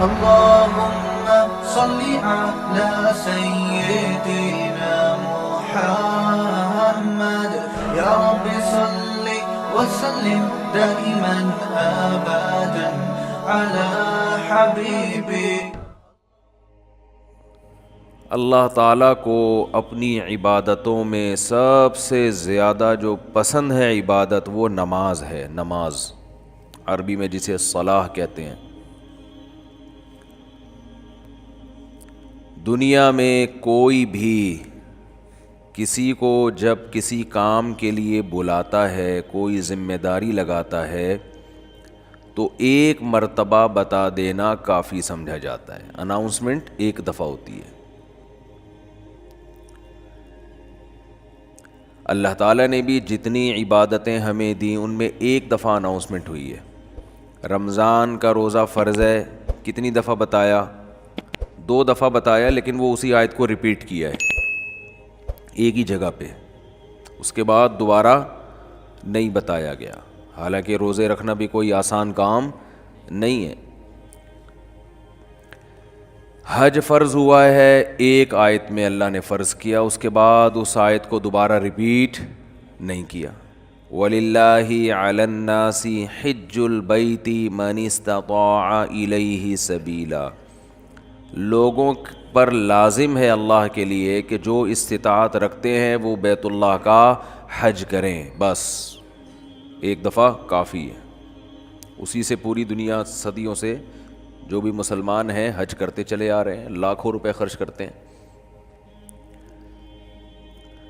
اللهم صل على سيدنا محمد يا رب صل وسلم دائما أبدا على حبيبك. اللہ تعالیٰ کو اپنی عبادتوں میں سب سے زیادہ جو پسند ہے عبادت وہ نماز ہے. نماز عربی میں جسے صلاح کہتے ہیں. دنیا میں کوئی بھی کسی کو جب کسی کام کے لیے بلاتا ہے، کوئی ذمہ داری لگاتا ہے، تو ایک مرتبہ بتا دینا کافی سمجھا جاتا ہے. اناؤنسمنٹ ایک دفعہ ہوتی ہے. اللہ تعالیٰ نے بھی جتنی عبادتیں ہمیں دیں ان میں ایک دفعہ اناؤنسمنٹ ہوئی ہے. رمضان کا روزہ فرض ہے، کتنی دفعہ بتایا؟ 2 دفعہ بتایا، لیکن وہ اسی آیت کو ریپیٹ کیا ہے ایک ہی جگہ پہ. اس کے بعد دوبارہ نہیں بتایا گیا، حالانکہ روزے رکھنا بھی کوئی آسان کام نہیں ہے. حج فرض ہوا ہے، ایک آیت میں اللہ نے فرض کیا، اس کے بعد اس آیت کو دوبارہ ریپیٹ نہیں کیا. وَلِلَّهِ عَلَى النَّاسِ حِجُّ الْبَيْتِ مَنِ اسْتَطَاعَ إِلَيْهِ سَبِيلًا. لوگوں پر لازم ہے اللہ کے لیے کہ جو استطاعت رکھتے ہیں وہ بیت اللہ کا حج کریں. بس ایک دفعہ کافی ہے. اسی سے پوری دنیا صدیوں سے جو بھی مسلمان ہیں حج کرتے چلے آ رہے ہیں، لاکھوں روپے خرچ کرتے ہیں.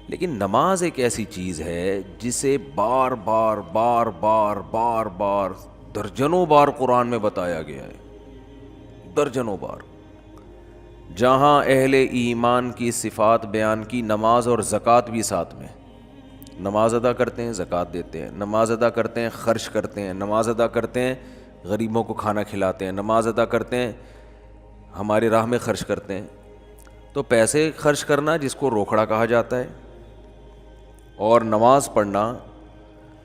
لیکن نماز ایک ایسی چیز ہے جسے بار بار بار بار بار بار درجنوں بار قرآن میں بتایا گیا ہے. درجنوں بار. جہاں اہل ایمان کی صفات بیان کی، نماز اور زکوٰۃ بھی ساتھ میں. نماز ادا کرتے ہیں، زکوٰۃ دیتے ہیں. نماز ادا کرتے ہیں، خرچ کرتے ہیں. نماز ادا کرتے ہیں، غریبوں کو کھانا کھلاتے ہیں. نماز ادا کرتے ہیں، ہماری راہ میں خرچ کرتے ہیں. تو پیسے خرچ کرنا جس کو روکڑا کہا جاتا ہے، اور نماز پڑھنا،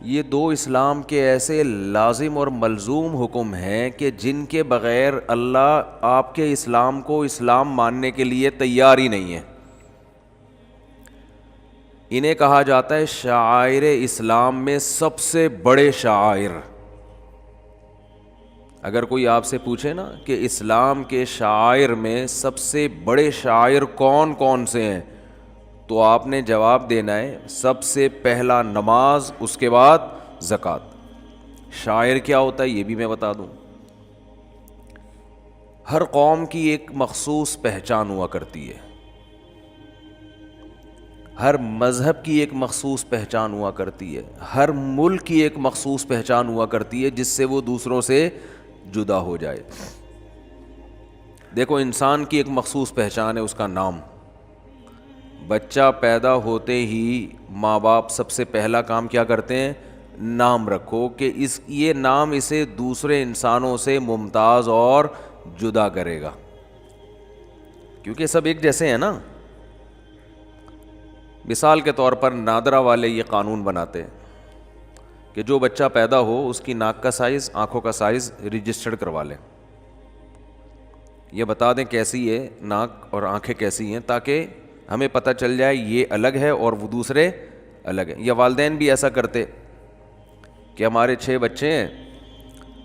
یہ 2 اسلام کے ایسے لازم اور ملزوم حکم ہیں کہ جن کے بغیر اللہ آپ کے اسلام کو اسلام ماننے کے لیے تیار ہی نہیں ہے. انہیں کہا جاتا ہے شعائر اسلام میں سب سے بڑے شعائر. اگر کوئی آپ سے پوچھے نا کہ اسلام کے شعائر میں سب سے بڑے شعائر کون کون سے ہیں، تو آپ نے جواب دینا ہے سب سے پہلا نماز، اس کے بعد زکوٰۃ. شاعر کیا ہوتا ہے یہ بھی میں بتا دوں. ہر قوم کی ایک مخصوص پہچان ہوا کرتی ہے، ہر مذہب کی ایک مخصوص پہچان ہوا کرتی ہے، ہر ملک کی ایک مخصوص پہچان ہوا کرتی ہے جس سے وہ دوسروں سے جدا ہو جائے. دیکھو انسان کی ایک مخصوص پہچان ہے، اس کا نام. بچہ پیدا ہوتے ہی ماں باپ سب سے پہلا کام کیا کرتے ہیں؟ نام رکھو، کہ یہ نام اسے دوسرے انسانوں سے ممتاز اور جدا کرے گا، کیونکہ سب ایک جیسے ہیں نا. مثال کے طور پر نادرا والے یہ قانون بناتے ہیں کہ جو بچہ پیدا ہو اس کی ناک کا سائز، آنکھوں کا سائز رجسٹرڈ کروا لیں. یہ بتا دیں کیسی ہے ناک اور آنکھیں کیسی ہیں، تاکہ ہمیں پتہ چل جائے یہ الگ ہے اور وہ دوسرے الگ ہیں. یا والدین بھی ایسا کرتے کہ ہمارے 6 بچے ہیں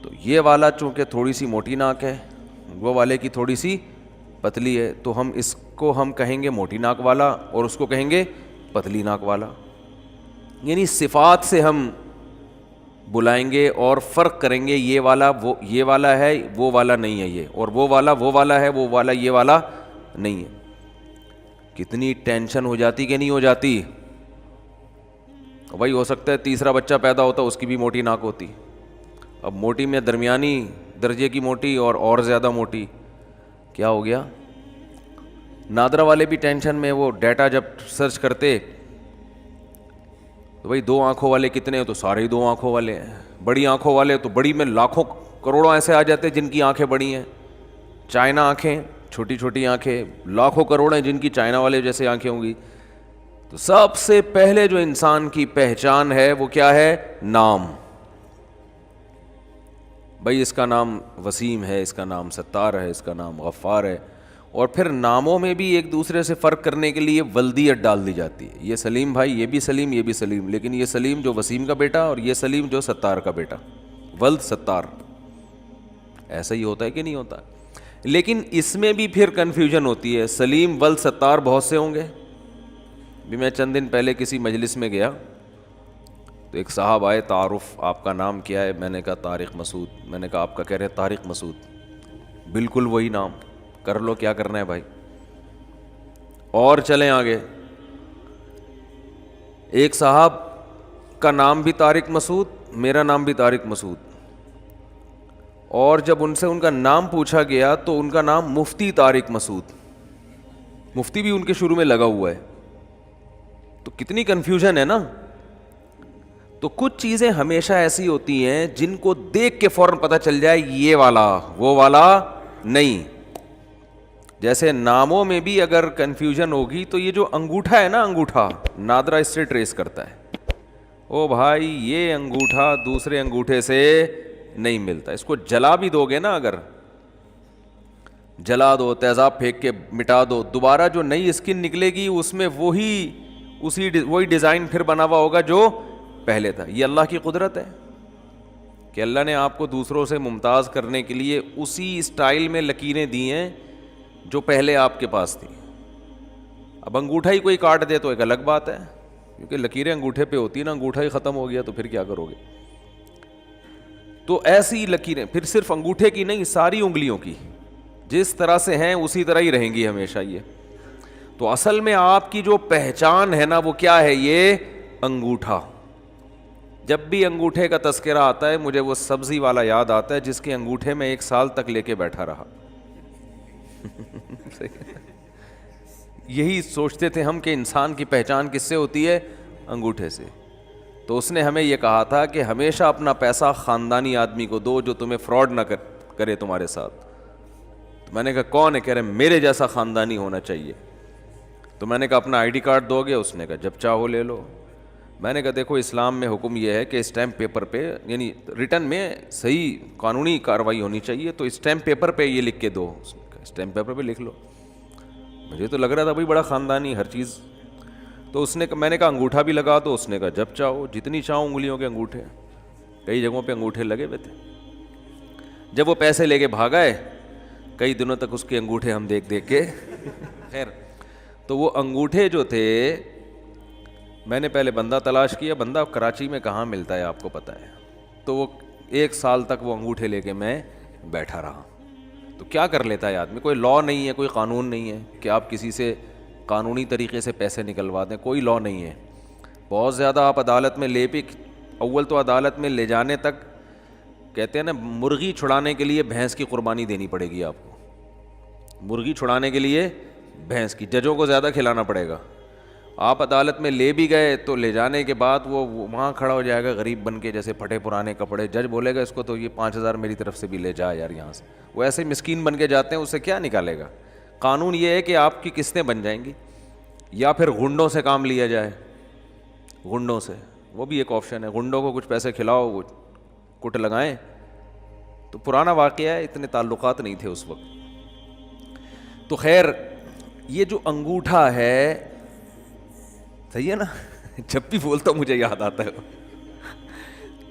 تو یہ والا چونکہ تھوڑی سی موٹی ناک ہے، وہ والے کی تھوڑی سی پتلی ہے، تو ہم اس کو ہم کہیں گے موٹی ناک والا اور اس کو کہیں گے پتلی ناک والا. یعنی صفات سے ہم بلائیں گے اور فرق کریں گے، یہ والا وہ یہ والا ہے، وہ والا نہیں ہے یہ، اور وہ والا ہے، وہ والا یہ والا نہیں ہے. کتنی ٹینشن ہو جاتی کہ نہیں ہو جاتی. وہی ہو سکتا ہے تیسرا بچہ پیدا ہوتا اس کی بھی موٹی ناک ہوتی. اب موٹی میں درمیانی درجے کی موٹی اور زیادہ موٹی، کیا ہو گیا؟ نادرا والے بھی ٹینشن میں. وہ ڈیٹا جب سرچ کرتے تو بھائی 2 آنکھوں والے کتنے ہیں، تو سارے ہی 2 آنکھوں والے ہیں. بڑی آنکھوں والے تو بڑی میں لاکھوں کروڑوں ایسے آ جاتے جن کی آنکھیں بڑی ہیں. چائنا آنکھیں، چھوٹی چھوٹی آنکھیں، لاکھوں کروڑ ہیں جن کی چائنا والے جیسے آنکھیں ہوں گی. تو سب سے پہلے جو انسان کی پہچان ہے وہ کیا ہے؟ نام. بھائی اس کا نام وسیم ہے، اس کا نام ستار ہے، اس کا نام غفار ہے، اور پھر ناموں میں بھی ایک دوسرے سے فرق کرنے کے لیے ولدیت ڈال دی جاتی ہے. یہ سلیم بھائی، یہ بھی سلیم، یہ بھی سلیم، لیکن یہ سلیم جو وسیم کا بیٹا اور یہ سلیم جو ستار کا بیٹا، ولد ستار. ایسا ہی ہوتا ہے کہ نہیں ہوتا؟ لیکن اس میں بھی پھر کنفیوژن ہوتی ہے. سلیم ولد ستار بہت سے ہوں گے. بھی میں چند دن پہلے کسی مجلس میں گیا تو ایک صاحب آئے، تعارف آپ کا نام کیا ہے؟ میں نے کہا طارق مسعود. میں نے کہا آپ کا؟ کہہ رہے طارق مسعود. بالکل وہی نام، کر لو کیا کرنا ہے بھائی. اور چلیں آگے، ایک صاحب کا نام بھی طارق مسعود، میرا نام بھی طارق مسعود، اور جب ان سے ان کا نام پوچھا گیا تو ان کا نام مفتی طارق مسعود. مفتی بھی ان کے شروع میں لگا ہوا ہے. تو کتنی کنفیوژن ہے نا. تو کچھ چیزیں ہمیشہ ایسی ہوتی ہیں جن کو دیکھ کے فوراً پتہ چل جائے یہ والا وہ والا نہیں. جیسے ناموں میں بھی اگر کنفیوژن ہوگی تو یہ جو انگوٹھا ہے نا، انگوٹھا نادرا اس سے ٹریس کرتا ہے. او بھائی یہ انگوٹھا دوسرے انگوٹھے سے نہیں ملتا. اس کو جلا بھی دو گے نا، اگر جلا دو، تیزاب پھینک کے مٹا دو، دوبارہ جو نئی اسکن نکلے گی اس میں وہی ڈیزائن پھر بنا ہوا ہوگا جو پہلے تھا. یہ اللہ کی قدرت ہے کہ اللہ نے آپ کو دوسروں سے ممتاز کرنے کے لیے اسی اسٹائل میں لکیریں دی ہیں جو پہلے آپ کے پاس تھی. اب انگوٹھا ہی کوئی کاٹ دے تو ایک الگ بات ہے، کیونکہ لکیریں انگوٹھے پہ ہوتی ہیں نا. انگوٹھا ہی ختم ہو گیا تو پھر کیا کرو گے؟ تو ایسی لکیریں پھر صرف انگوٹھے کی نہیں، ساری انگلیوں کی جس طرح سے ہیں اسی طرح ہی رہیں گی ہمیشہ. یہ تو اصل میں آپ کی جو پہچان ہے نا وہ کیا ہے؟ یہ انگوٹھا. جب بھی انگوٹھے کا تذکرہ آتا ہے مجھے وہ سبزی والا یاد آتا ہے جس کے انگوٹھے میں 1 سال تک لے کے بیٹھا رہا. یہی سوچتے تھے ہم کہ انسان کی پہچان کس سے ہوتی ہے؟ انگوٹھے سے. تو اس نے ہمیں یہ کہا تھا کہ ہمیشہ اپنا پیسہ خاندانی آدمی کو دو جو تمہیں فراڈ نہ کرے تمہارے ساتھ. تو میں نے کہا کون ہے؟ کہہ رہے میرے جیسا خاندانی ہونا چاہیے. تو میں نے کہا اپنا آئی ڈی کارڈ دو گے؟ اس نے کہا جب چاہو لے لو. میں نے کہا دیکھو اسلام میں حکم یہ ہے کہ اسٹیمپ پیپر پہ، یعنی ریٹن میں صحیح قانونی کارروائی ہونی چاہیے، تو اسٹیمپ پیپر پہ یہ لکھ کے دو. اسٹیمپ پیپر پہ لکھ لو. مجھے تو لگ رہا تھا بھائی بڑا خاندانی ہر چیز. تو اس نے میں نے کہا انگوٹھا بھی لگا دو. اس نے کہا جب چاہو، جتنی چاہو انگلیوں کے انگوٹھے. کئی جگہوں پہ انگوٹھے لگے ہوئے تھے. جب وہ پیسے لے کے بھاگا ہے کئی دنوں تک اس کے انگوٹھے ہم دیکھ کے خیر. تو وہ انگوٹھے جو تھے میں نے پہلے بندہ تلاش کیا. بندہ کراچی میں کہاں ملتا ہے آپ کو پتہ ہے. تو وہ 1 سال تک وہ انگوٹھے لے کے میں بیٹھا رہا. تو کیا کر لیتا ہے آدمی؟ کوئی لاء نہیں ہے، کوئی قانون نہیں ہے کہ آپ کسی سے قانونی طریقے سے پیسے نکلوا دیں. کوئی لاء نہیں ہے. بہت زیادہ آپ عدالت میں لے بھی، اول تو عدالت میں لے جانے تک کہتے ہیں نا مرغی چھڑانے کے لیے بھینس کی قربانی دینی پڑے گی آپ کو. مرغی چھڑانے کے لیے بھینس کی، ججوں کو زیادہ کھلانا پڑے گا. آپ عدالت میں لے بھی گئے تو لے جانے کے بعد وہ وہاں کھڑا ہو جائے گا غریب بن کے، جیسے پھٹے پرانے کپڑے. جج بولے گا اس کو تو یہ 5,000 میری طرف سے بھی لے جا یار یہاں سے. وہ ایسے مسکین بن کے جاتے ہیں، اس سے کیا نکالے گا؟ قانون یہ ہے کہ آپ کی قسطیں بن جائیں گی، یا پھر غنڈوں سے کام لیا جائے. غنڈوں سے، وہ بھی ایک آپشن ہے. غنڈوں کو کچھ پیسے کھلاؤ، وہ کٹ لگائیں. تو پرانا واقعہ ہے، اتنے تعلقات نہیں تھے اس وقت. تو خیر یہ جو انگوٹھا ہے، صحیح ہے نا، جب بھی بولتا ہوں مجھے یاد آتا ہے.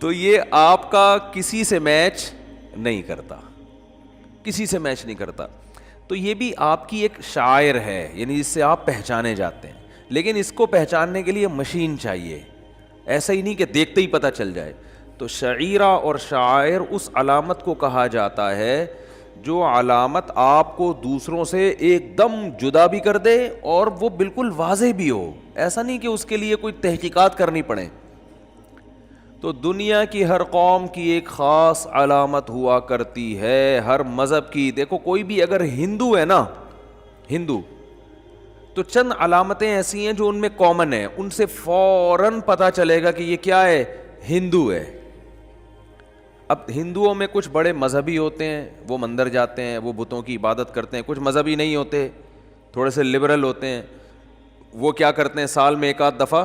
تو یہ آپ کا کسی سے میچ نہیں کرتا، کسی سے میچ نہیں کرتا. تو یہ بھی آپ کی ایک شاعر ہے، یعنی جس سے آپ پہچانے جاتے ہیں. لیکن اس کو پہچاننے کے لیے مشین چاہیے، ایسا ہی نہیں کہ دیکھتے ہی پتہ چل جائے. تو شعیرہ اور شاعر اس علامت کو کہا جاتا ہے جو علامت آپ کو دوسروں سے ایک دم جدا بھی کر دے اور وہ بالکل واضح بھی ہو. ایسا نہیں کہ اس کے لیے کوئی تحقیقات کرنی پڑے. تو دنیا کی ہر قوم کی ایک خاص علامت ہوا کرتی ہے، ہر مذہب کی. دیکھو کوئی بھی اگر ہندو ہے نا، ہندو، تو چند علامتیں ایسی ہیں جو ان میں کامن ہیں، ان سے فوراً پتہ چلے گا کہ یہ کیا ہے، ہندو ہے. اب ہندوؤں میں کچھ بڑے مذہبی ہوتے ہیں، وہ مندر جاتے ہیں، وہ بتوں کی عبادت کرتے ہیں. کچھ مذہبی نہیں ہوتے، تھوڑے سے لبرل ہوتے ہیں، وہ کیا کرتے ہیں، سال میں 1 آدھ دفعہ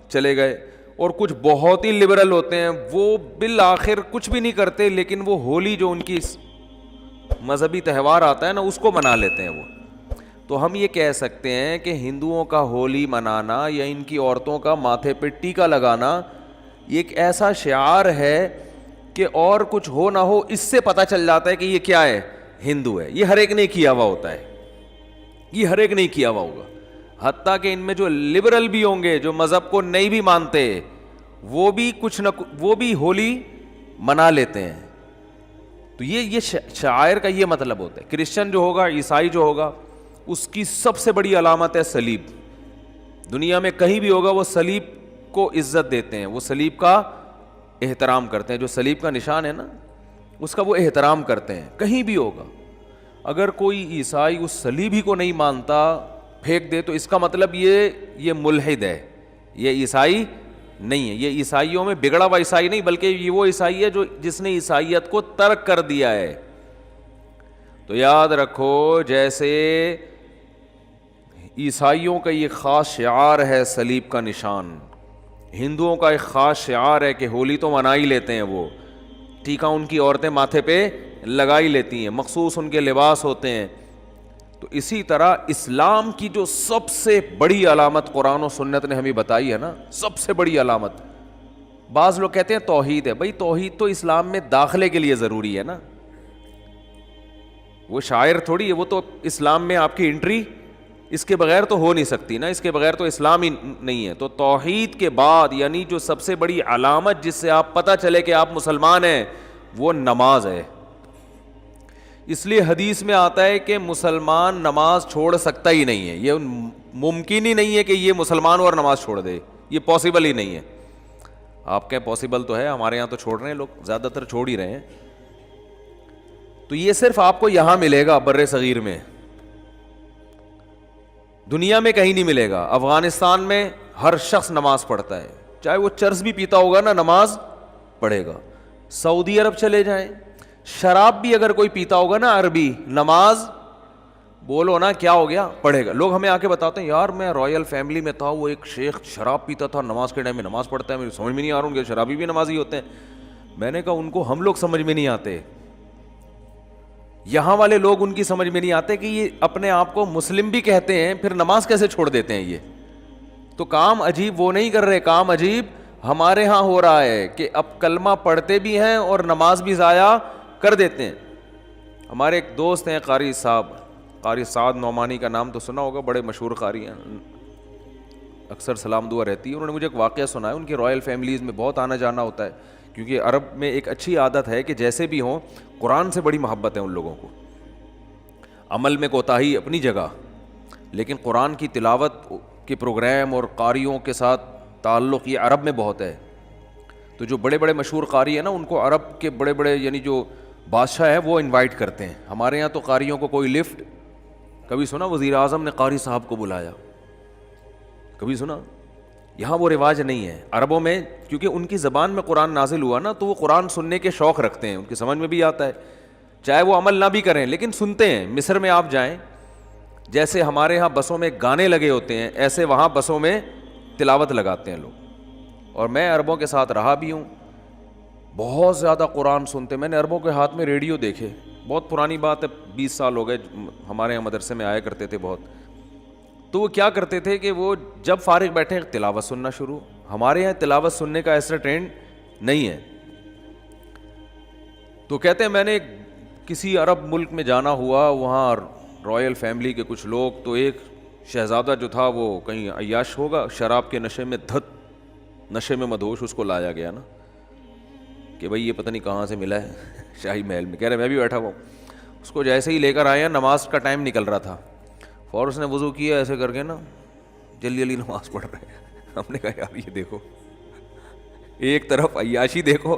چلے گئے. اور کچھ بہت ہی لبرل ہوتے ہیں، وہ بالآخر کچھ بھی نہیں کرتے، لیکن وہ ہولی جو ان کی مذہبی تہوار آتا ہے نا اس کو منا لیتے ہیں وہ. تو ہم یہ کہہ سکتے ہیں کہ ہندوؤں کا ہولی منانا یا ان کی عورتوں کا ماتھے پہ ٹیکا لگانا یہ ایک ایسا شعار ہے کہ اور کچھ ہو نہ ہو اس سے پتہ چل جاتا ہے کہ یہ کیا ہے، ہندو ہے. یہ ہر ایک نے کیا ہوا ہوتا ہے، یہ ہر ایک نہیں کیا ہوا ہوگا. حتیٰ کہ ان میں جو لبرل بھی ہوں گے، جو مذہب کو نہیں بھی مانتے، وہ بھی کچھ نہ وہ بھی ہولی منا لیتے ہیں. تو یہ شاعر کا یہ مطلب ہوتا ہے. کرسچن جو ہوگا، عیسائی جو ہوگا، اس کی سب سے بڑی علامت ہے صلیب. دنیا میں کہیں بھی ہوگا وہ صلیب کو عزت دیتے ہیں، وہ صلیب کا احترام کرتے ہیں. جو صلیب کا نشان ہے نا اس کا وہ احترام کرتے ہیں، کہیں بھی ہوگا. اگر کوئی عیسائی اس صلیب ہی کو نہیں مانتا، پھینک دے، تو اس کا مطلب یہ ملحد ہے، یہ عیسائی نہیں ہے. یہ عیسائیوں میں بگڑا ہوا عیسائی نہیں، بلکہ یہ وہ عیسائی ہے جس نے عیسائیت کو ترک کر دیا ہے. تو یاد رکھو، جیسے عیسائیوں کا یہ خاص شعار ہے صلیب کا نشان، ہندوؤں کا ایک خاص شعار ہے کہ ہولی تو منا ہی لیتے ہیں، وہ ٹیکا ان کی عورتیں ماتھے پہ لگا ہی لیتی ہیں، مخصوص ان کے لباس ہوتے ہیں. تو اسی طرح اسلام کی جو سب سے بڑی علامت قرآن و سنت نے ہمیں بتائی ہے نا، سب سے بڑی علامت، بعض لوگ کہتے ہیں توحید ہے. بھائی توحید تو اسلام میں داخلے کے لیے ضروری ہے نا، وہ شاعر تھوڑی ہے، وہ تو اسلام میں آپ کی انٹری اس کے بغیر تو ہو نہیں سکتی نا، اس کے بغیر تو اسلام ہی نہیں ہے. تو توحید کے بعد یعنی جو سب سے بڑی علامت جس سے آپ پتہ چلے کہ آپ مسلمان ہیں، وہ نماز ہے. اس لیے حدیث میں آتا ہے کہ مسلمان نماز چھوڑ سکتا ہی نہیں ہے. یہ ممکن ہی نہیں ہے کہ یہ مسلمان اور نماز چھوڑ دے، یہ پاسبل ہی نہیں ہے. آپ کہیں پاسبل تو ہے، ہمارے یہاں تو چھوڑ رہے ہیں لوگ، زیادہ تر چھوڑ ہی رہے ہیں. تو یہ صرف آپ کو یہاں ملے گا بر صغیر میں، دنیا میں کہیں نہیں ملے گا. افغانستان میں ہر شخص نماز پڑھتا ہے، چاہے وہ چرس بھی پیتا ہوگا نا نماز پڑھے گا. سعودی عرب چلے جائیں، شراب بھی اگر کوئی پیتا ہوگا نا عربی، نماز بولو نا کیا ہو گیا، پڑھے گا. لوگ ہمیں آ کے بتاتے ہیں یار میں رائل فیملی میں تھا، وہ ایک شیخ شراب پیتا تھا، نماز کے ٹائم میں نماز پڑھتا ہے، میرے سمجھ میں نہیں آ رہا ہوں کہ شرابی بھی نمازی ہوتے ہیں. میں نے کہا ان کو ہم لوگ سمجھ میں نہیں آتے، یہاں والے لوگ ان کی سمجھ میں نہیں آتے کہ یہ اپنے آپ کو مسلم بھی کہتے ہیں، پھر نماز کیسے چھوڑ دیتے ہیں. یہ تو کام عجیب وہ نہیں کر رہے، کام عجیب ہمارے ہاں ہو رہا ہے کہ اب کلمہ پڑھتے بھی ہیں اور نماز بھی ضائع کر دیتے ہیں. ہمارے ایک دوست ہیں قاری صاحب، قاری سعد نعمانی کا نام تو سنا ہوگا، بڑے مشہور قاری ہیں، اکثر سلام دعا رہتی ہے. انہوں نے مجھے ایک واقعہ سنا ہے، ان کی رائل فیملیز میں بہت آنا جانا ہوتا ہے، کیونکہ عرب میں ایک اچھی عادت ہے کہ جیسے بھی ہوں قرآن سے بڑی محبت ہے ان لوگوں کو. عمل میں کوتاہی اپنی جگہ، لیکن قرآن کی تلاوت کے پروگرام اور قاریوں کے ساتھ تعلق یہ عرب میں بہت ہے. تو جو بڑے بڑے مشہور قاری ہیں نا، ان کو عرب کے بڑے بڑے یعنی جو بادشاہ ہے وہ انوائٹ کرتے ہیں. ہمارے یہاں تو قاریوں کو کوئی لفٹ، کبھی سنا وزیر اعظم نے قاری صاحب کو بلایا، کبھی سنا؟ یہاں وہ رواج نہیں ہے. عربوں میں کیونکہ ان کی زبان میں قرآن نازل ہوا نا، تو وہ قرآن سننے کے شوق رکھتے ہیں، ان کی سمجھ میں بھی آتا ہے، چاہے وہ عمل نہ بھی کریں لیکن سنتے ہیں. مصر میں آپ جائیں، جیسے ہمارے ہاں بسوں میں گانے لگے ہوتے ہیں، ایسے وہاں بسوں میں تلاوت لگاتے ہیں لوگ. اور میں عربوں کے ساتھ رہا بھی ہوں، بہت زیادہ قرآن سنتے. میں نے عربوں کے ہاتھ میں ریڈیو دیکھے، بہت پرانی بات ہے، 20 سال ہو گئے، ہمارے یہاں مدرسے میں آیا کرتے تھے بہت. تو وہ کیا کرتے تھے کہ وہ جب فارغ بیٹھے تلاوت سننا شروع. ہمارے یہاں تلاوت سننے کا ایسا ٹرینڈ نہیں ہے. تو کہتے ہیں میں نے کسی عرب ملک میں جانا ہوا، وہاں رائل فیملی کے کچھ لوگ، تو ایک شہزادہ جو تھا وہ کہیں عیاش ہوگا، شراب کے نشے میں نشے میں مدہوش، اس کو لایا گیا نا کہ بھائی یہ پتہ نہیں کہاں سے ملا ہے شاہی محل میں. کہہ رہے میں بھی بیٹھا ہوا ہوں. اس کو جیسے ہی لے کر آئے ہیں، نماز کا ٹائم نکل رہا تھا، اور اس نے وضو کیا ایسے کر کے نا، جلدی جلدی نماز پڑھ رہے ہیں. ہم نے کہا یار یہ دیکھو، ایک طرف عیاشی دیکھو،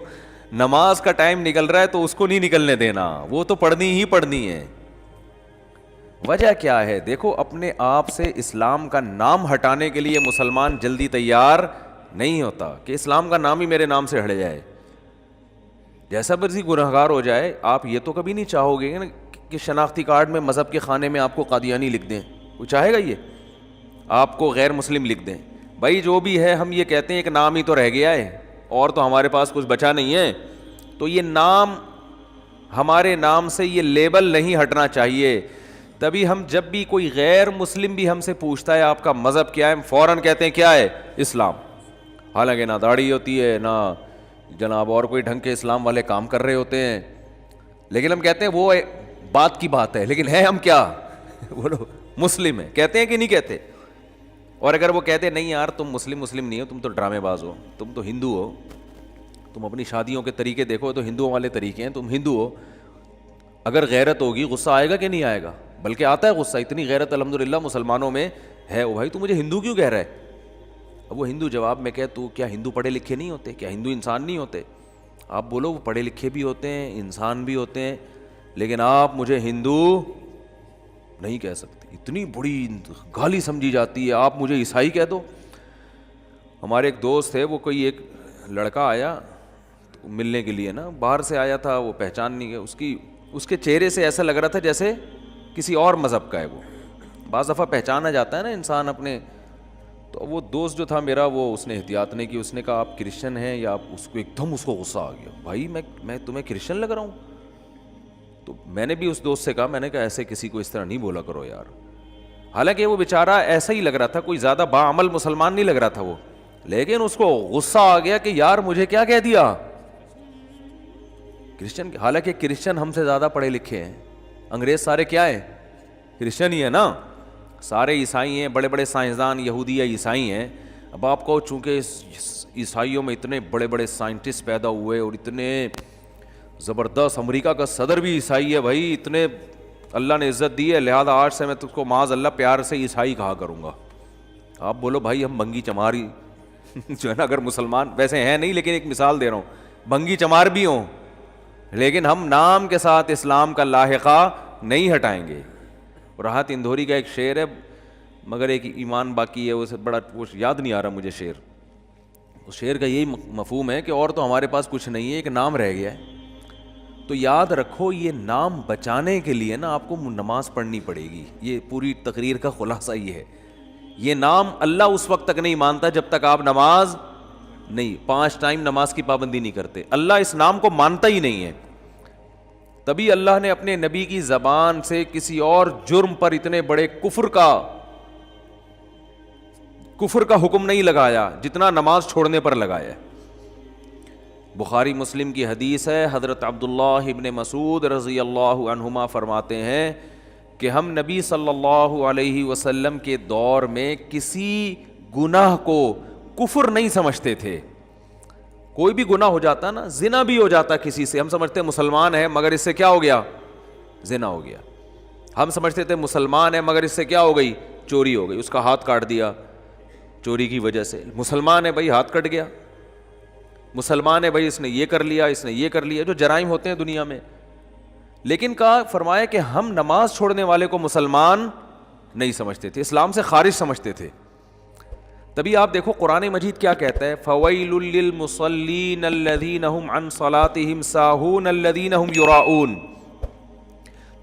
نماز کا ٹائم نکل رہا ہے تو اس کو نہیں نکلنے دینا، وہ تو پڑھنی ہی پڑھنی ہے. وجہ کیا ہے؟ دیکھو اپنے آپ سے اسلام کا نام ہٹانے کے لیے مسلمان جلدی تیار نہیں ہوتا کہ اسلام کا نام ہی میرے نام سے ہٹ جائے. جیسا مرضی گنہگار ہو جائے، آپ یہ تو کبھی نہیں چاہو گے نا کہ شناختی کارڈ میں مذہب کے خانے میں آپ کو قادیانی لکھ دیں. کوئی چاہے گا یہ آپ کو غیر مسلم لکھ دیں؟ بھائی جو بھی ہے ہم یہ کہتے ہیں ایک نام ہی تو رہ گیا ہے اور تو ہمارے پاس کچھ بچا نہیں ہے, تو یہ نام ہمارے نام سے یہ لیبل نہیں ہٹنا چاہیے. تبھی ہم جب بھی کوئی غیر مسلم بھی ہم سے پوچھتا ہے آپ کا مذہب کیا ہے, ہم فوراً کہتے ہیں کیا ہے, اسلام. حالانکہ نہ داڑھی ہوتی ہے نہ جناب اور کوئی ڈھنگ کے اسلام والے کام کر رہے ہوتے ہیں, لیکن ہم کہتے ہیں وہ بات کی بات ہے, لیکن ہے ہم کیا, بولو مسلم ہیں, کہتے ہیں کہ نہیں کہتے. اور اگر وہ کہتے نہیں یار تم مسلم نہیں ہو, تم تو ڈرامے باز ہو, تم تو ہندو ہو, تم اپنی شادیوں کے طریقے دیکھو تو ہندوؤں والے طریقے ہیں, تم ہندو ہو, اگر غیرت ہوگی غصہ آئے گا کہ نہیں آئے گا, بلکہ آتا ہے غصہ, اتنی غیرت الحمدللہ مسلمانوں میں ہے. او بھائی تو مجھے ہندو کیوں کہہ رہا ہے؟ اب وہ ہندو جواب میں کہ تو کیا ہندو پڑھے لکھے نہیں ہوتے, کیا ہندو انسان نہیں ہوتے؟ آپ بولو وہ پڑھے لکھے بھی ہوتے ہیں, انسان بھی ہوتے ہیں, لیکن آپ مجھے ہندو نہیں کہہ سکتے, اتنی بڑی گالی سمجھی جاتی ہے. آپ مجھے عیسائی کہہ دو. ہمارے ایک دوست ہے, وہ کوئی ایک لڑکا آیا ملنے کے لیے نا, باہر سے آیا تھا, وہ پہچان نہیں گیا, اس کے چہرے سے ایسا لگ رہا تھا جیسے کسی اور مذہب کا ہے. وہ بعض دفعہ پہچانا جاتا ہے نا انسان اپنے. تو وہ دوست جو تھا میرا, وہ اس نے احتیاط نہیں کی, اس نے کہا آپ کرسچن ہیں یا آپ, اس کو ایک دم اس کو غصہ آ گیا, بھائی میں تمہیں کرسچن لگ رہا ہوں. تو میں نے بھی اس دوست سے کہا, میں نے کہا ایسے کسی کو اس طرح نہیں بولا کرو یار. حالانکہ وہ بیچارہ ایسا ہی لگ رہا تھا, کوئی زیادہ باعمل مسلمان نہیں لگ رہا تھا وہ, لیکن اس کو غصہ آ گیا کہ یار مجھے کیا کہہ دیا کرسچن. حالانکہ کرسچن ہم سے زیادہ پڑھے لکھے ہیں, انگریز سارے کیا ہیں, کرسچن ہی ہے نا, سارے عیسائی ہیں, بڑے بڑے سائنسدان یہودی یا عیسائی ہیں. اب آپ کو چونکہ عیسائیوں میں اتنے بڑے بڑے سائنٹسٹ پیدا ہوئے اور اتنے زبردست, امریکہ کا صدر بھی عیسائی ہے بھائی, اتنے اللہ نے عزت دی ہے, لہذا آج سے میں تجھ کو معاذ اللہ پیار سے عیسائی کہا کروں گا. آپ بولو بھائی ہم بھنگی چماری جو ہے نا, اگر مسلمان ویسے ہیں نہیں, لیکن ایک مثال دے رہا ہوں, بھنگی چمار بھی ہوں, لیکن ہم نام کے ساتھ اسلام کا لاحقہ نہیں ہٹائیں گے. راحت اندھوری کا ایک شعر ہے, مگر ایک ایمان باقی ہے, اسے بڑا وہ یاد نہیں آ رہا مجھے شعر. اس شعر کا یہی مفہوم ہے کہ اور تو ہمارے پاس کچھ نہیں ہے, ایک نام رہ گیا ہے. تو یاد رکھو یہ نام بچانے کے لیے نا آپ کو نماز پڑھنی پڑے گی. یہ پوری تقریر کا خلاصہ یہ ہے. یہ نام اللہ اس وقت تک نہیں مانتا جب تک آپ نماز نہیں, 5 ٹائم نماز کی پابندی نہیں کرتے. اللہ اس نام کو مانتا ہی نہیں ہے. تبھی اللہ نے اپنے نبی کی زبان سے کسی اور جرم پر اتنے بڑے کفر کا حکم نہیں لگایا جتنا نماز چھوڑنے پر لگایا ہے. بخاری مسلم کی حدیث ہے, حضرت عبداللہ ابن مسعود رضی اللہ عنہما فرماتے ہیں کہ ہم نبی صلی اللہ علیہ وسلم کے دور میں کسی گناہ کو کفر نہیں سمجھتے تھے. کوئی بھی گناہ ہو جاتا نا, زنا بھی ہو جاتا کسی سے, ہم سمجھتے مسلمان ہے مگر اس سے کیا ہو گیا, زنا ہو گیا. ہم سمجھتے تھے مسلمان ہے مگر اس سے کیا ہو گئی, چوری ہو گئی, اس کا ہاتھ کاٹ دیا چوری کی وجہ سے. مسلمان ہے بھائی, ہاتھ کٹ گیا. مسلمان ہے بھائی, اس نے یہ کر لیا, اس نے یہ کر لیا, جو جرائم ہوتے ہیں دنیا میں. لیکن کہا, فرمایا کہ ہم نماز چھوڑنے والے کو مسلمان نہیں سمجھتے تھے, اسلام سے خارج سمجھتے تھے. تبھی آپ دیکھو قرآن مجید کیا کہتا ہے, فَوَيْلٌ لِّلْمُصَلِّينَ الَّذِينَ هُمْ عَنْ صَلَاتِهِمْ سَاهُونَ الَّذِينَ هُمْ يُرَاءُونَ.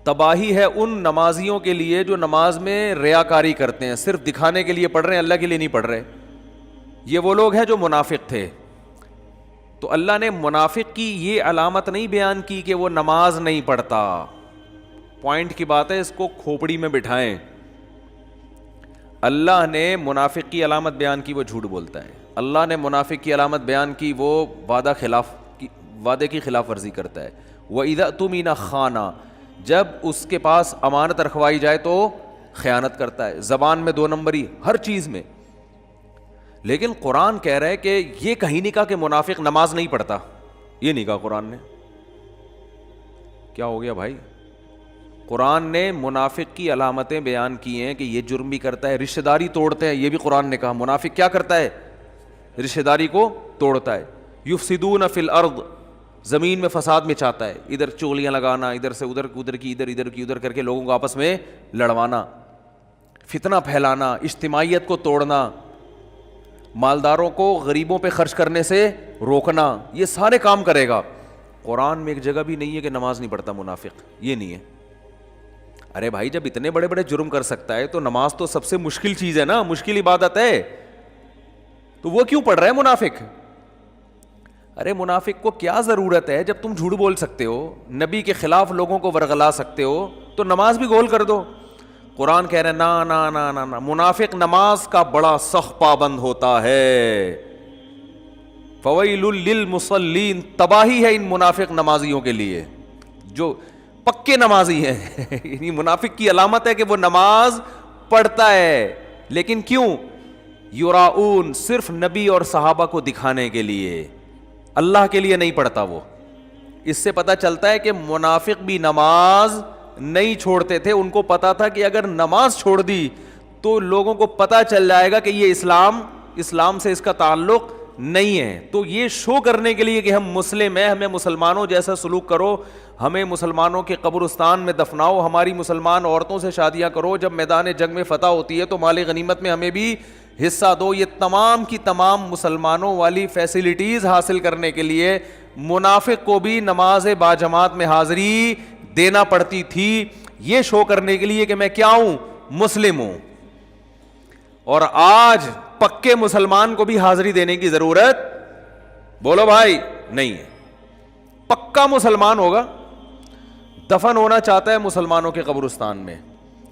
تباہی ہے ان نمازیوں کے لیے جو نماز میں ریاکاری کرتے ہیں, صرف دکھانے کے لیے پڑھ رہے ہیں, اللہ کے لیے نہیں پڑھ رہے. یہ وہ لوگ ہیں جو منافق تھے. تو اللہ نے منافق کی یہ علامت نہیں بیان کی کہ وہ نماز نہیں پڑھتا. پوائنٹ کی بات ہے, اس کو کھوپڑی میں بٹھائیں. اللہ نے منافق کی علامت بیان کی, وہ جھوٹ بولتا ہے. اللہ نے منافق کی علامت بیان کی, وہ وعدے کی خلاف ورزی کرتا ہے. وَإِذَا اؤْتُمِنَ خَانَ, جب اس کے پاس امانت رکھوائی جائے تو خیانت کرتا ہے. زبان میں 2 نمبری ہر چیز میں. لیکن قرآن کہہ رہا ہے کہ یہ کہیں نہیں کہا کہ منافق نماز نہیں پڑھتا, یہ نہیں کہا قرآن نے. کیا ہو گیا بھائی, قرآن نے منافق کی علامتیں بیان کی ہیں کہ یہ جرم بھی کرتا ہے, رشتہ داری توڑتے ہیں, یہ بھی قرآن نے کہا. منافق کیا کرتا ہے, رشتہ داری کو توڑتا ہے. یفسدون فی الارض, زمین میں فساد مچاتا ہے, ادھر چولیاں لگانا, ادھر سے ادھر, ادھر کی ادھر کر کے لوگوں کو آپس میں لڑوانا, فتنہ پھیلانا, اجتماعیت کو توڑنا, مالداروں کو غریبوں پہ خرچ کرنے سے روکنا, یہ سارے کام کرے گا. قرآن میں ایک جگہ بھی نہیں ہے کہ نماز نہیں پڑھتا منافق, یہ نہیں ہے. ارے بھائی, جب اتنے بڑے بڑے جرم کر سکتا ہے تو نماز تو سب سے مشکل چیز ہے نا, مشکل عبادت ہے. تو وہ کیوں پڑھ رہا ہے منافق؟ ارے منافق کو کیا ضرورت ہے جب تم جھوٹ بول سکتے ہو, نبی کے خلاف لوگوں کو ورغلا سکتے ہو, تو نماز بھی گول کر دو. قرآن کہہ رہے ہیں نا نا نا نا نا, منافق نماز کا بڑا سخت پابند ہوتا ہے. فویل للمصلین, تباہی ہے ان منافق نمازیوں کے لیے جو پکے نمازی ہیں. یعنی منافق کی علامت ہے کہ وہ نماز پڑھتا ہے, لیکن کیوں؟ یراؤن, صرف نبی اور صحابہ کو دکھانے کے لیے, اللہ کے لیے نہیں پڑھتا وہ. اس سے پتہ چلتا ہے کہ منافق بھی نماز نہیں چھوڑتے تھے. ان کو پتا تھا کہ اگر نماز چھوڑ دی تو لوگوں کو پتہ چل جائے گا کہ یہ اسلام سے اس کا تعلق نہیں ہے. تو یہ شو کرنے کے لیے کہ ہم مسلم ہیں, ہمیں مسلمانوں جیسا سلوک کرو, ہمیں مسلمانوں کے قبرستان میں دفناؤ, ہماری مسلمان عورتوں سے شادیاں کرو, جب میدان جنگ میں فتح ہوتی ہے تو مال غنیمت میں ہمیں بھی حصہ دو. یہ تمام کی تمام مسلمانوں والی فیسلٹیز حاصل کرنے کے لیے منافق کو بھی نماز باجماعت میں حاضری دینا پڑتی تھی, یہ شو کرنے کے لیے کہ میں کیا ہوں, مسلم ہوں. اور آج پکے مسلمان کو بھی حاضری دینے کی ضرورت, بولو بھائی, نہیں ہے. پکا مسلمان ہوگا, دفن ہونا چاہتا ہے مسلمانوں کے قبرستان میں,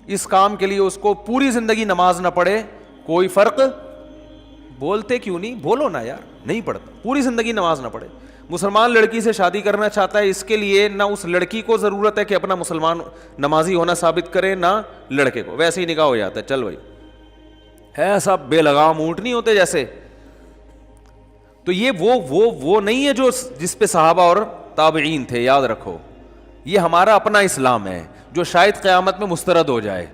اس کام کے لیے اس کو پوری زندگی نماز نہ پڑھے کوئی فرق, بولتے کیوں نہیں, بولو نا یار, نہیں پڑھتا, پوری زندگی نماز نہ پڑھے. مسلمان لڑکی سے شادی کرنا چاہتا ہے, اس کے لیے نہ اس لڑکی کو ضرورت ہے کہ اپنا مسلمان نمازی ہونا ثابت کرے, نہ لڑکے کو, ویسے ہی نکاح ہو جاتا ہے, چل بھائی, ہے سب بے لگام اونٹ نہیں ہوتے جیسے. تو یہ وہ نہیں ہے جو جس پہ صحابہ اور تابعین تھے, یاد رکھو. یہ ہمارا اپنا اسلام ہے جو شاید قیامت میں مسترد ہو جائے,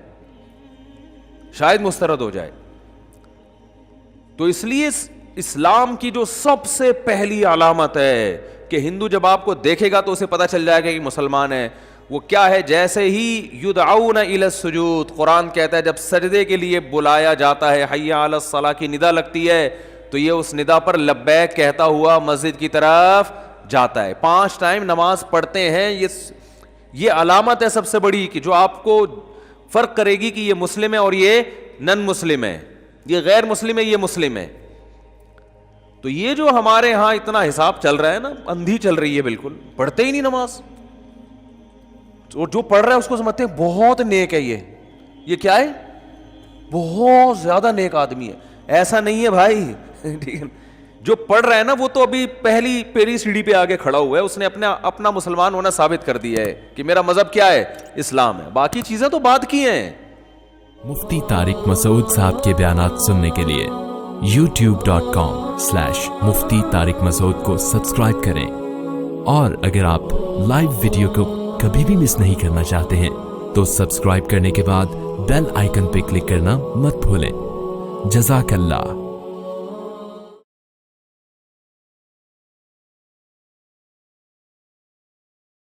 شاید مسترد ہو جائے. تو اس لیے اسلام کی جو سب سے پہلی علامت ہے کہ ہندو جب آپ کو دیکھے گا تو اسے پتہ چل جائے گا کہ مسلمان ہے, وہ کیا ہے؟ جیسے ہی یدعون الی السجود, قرآن کہتا ہے جب سجدے کے لیے بلایا جاتا ہے, حی علی الصلاۃ کی ندا لگتی ہے, تو یہ اس ندا پر لبیک کہتا ہوا مسجد کی طرف جاتا ہے. 5 ٹائم نماز پڑھتے ہیں. یہ علامت ہے سب سے بڑی کہ جو آپ کو فرق کرے گی کہ یہ مسلم ہے اور یہ نن مسلم ہے, یہ غیر مسلم ہے, یہ مسلم ہے. تو یہ جو ہمارے ہاں اتنا حساب چل رہا ہے نا, اندھی چل رہی ہے, بالکل پڑھتے ہی نہیں نماز. اور جو پڑھ رہا ہے اس کو سمجھتے ہیں بہت نیک ہے, یہ کیا ہے, بہت زیادہ نیک آدمی ہے. ایسا نہیں ہے بھائی, ٹھیک ہے. جو پڑھ رہا ہے نا وہ تو ابھی پہلی سیڑھی پہ آگے کھڑا ہوا ہے, اس نے اپنا مسلمان ہونا ثابت کر دیا ہے کہ میرا مذہب کیا ہے, اسلام ہے. باقی چیزیں تو بات کی ہیں. مفتی طارق مسعود صاحب کے بیانات سننے کے لیے youtube.com/مفتی طارق مسعود کو سبسکرائب کریں. اور اگر آپ لائیو ویڈیو کو کبھی بھی مس نہیں کرنا چاہتے ہیں تو سبسکرائب کرنے کے بعد بیل آئیکن پہ کلک کرنا مت بھولیں. جزاک اللہ.